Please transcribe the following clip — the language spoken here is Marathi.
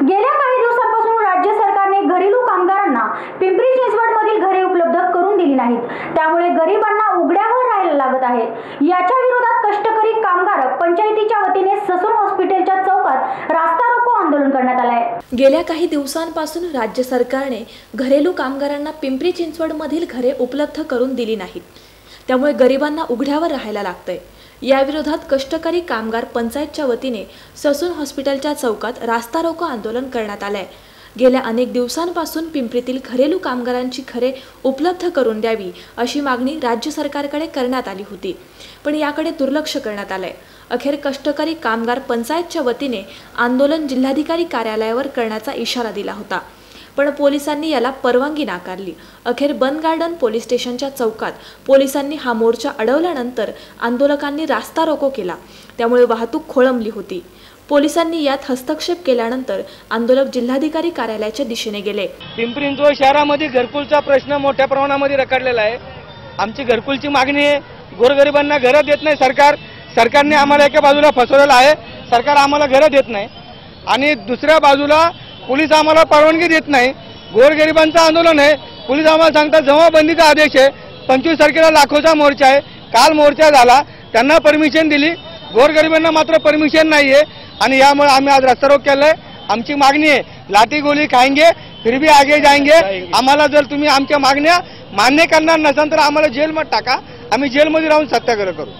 गेल्या काही दिवसांपासून राज्य सरकारने घरेलू कामगारांना पिंपरी चिंचवडमधील घरे उपलब्ध करून दिली नाहीत। त्यामुळे गरिबांना उघड्यावर राहायला लागत आहे। याच्या विरोधात कष्टकरी कामगार पंचायतीच्या वतीने ससून हॉस्पिटलच्या चौकात रास्ता रोको आंदोलन करण्यात आले आहे। गेल्या काही दिवसांपासून राज्य सरकारने घरेलू कामगारांना पिंपरी चिंचवडमधील घरे उपलब्ध करून दिली नाहीत। त्यामुळे गरिबांना उघड्यावर राहायला लागतंय। या विरोधात कष्टकरी कामगार पंचायतच्या वतीने ससून हॉस्पिटलच्या चौकात रास्ता रोको आंदोलन करण्यात आले आहे। गेल्या अनेक दिवसांपासून पिंपरीतील घरेलू कामगारांची घरे उपलब्ध करून द्यावी अशी मागणी राज्य सरकारकडे करण्यात आली होती, पण याकडे दुर्लक्ष करण्यात आले। अखेर कष्टकरी कामगार पंचायतच्या वतीने आंदोलन जिल्हाधिकारी कार्यालयावर करण्याचा इशारा दिला होता, पण पोलिसांनी याला परवानगी नाकारली। अखेर बन गार्डन पोलीस स्टेशनच्या चौकात पोलिसांनी हा मोर्चा अडवल्यानंतर आंदोलकांनी रास्ता रोको केला, त्यामुळे वाहतूक खोळंबली होती। पोलिसांनी यात हस्तक्षेप केल्यानंतर आंदोलक जिल्हाधिकारी कार्यालयाच्या दिशेने गेले। पिंपरी चिंचवड शहरामध्ये घरकुलचा प्रश्न मोठ्या प्रमाणामध्ये रखडलेला आहे। आमची घरकुलची मागणी आहे। गोरगरिबांना घरं देत नाही सरकारने आम्हाला एका बाजूला फसवलेलं आहे। सरकार आम्हाला घरं देत नाही आणि दुसऱ्या बाजूला पोलीस आम्हाला परवानगी देत नाही। गोरगरिबांचं आंदोलन आहे। पोलीस आम्हाला सांगतात जमावबंदीचा आदेश आहे। 25 तारखेला लाखोचा मोर्चा आहे। काल मोर्चा झाला, त्यांना परमिशन दिली, गोरगरिबांना मात्र परमिशन नाही आहे आणि यामुळे आम्ही आज रस्ता रोको केलाय। आमची मागणी आहे, लाठी गोली खाएंगे फिर भी आगे जाएंगे। आम्हाला जर तुम्ही आमच्या मागण्या मान्य करणार नसाल तर आम्हाला जेलमध्ये टाका, आम्ही जेलमध्ये राहून सत्याग्रह करू।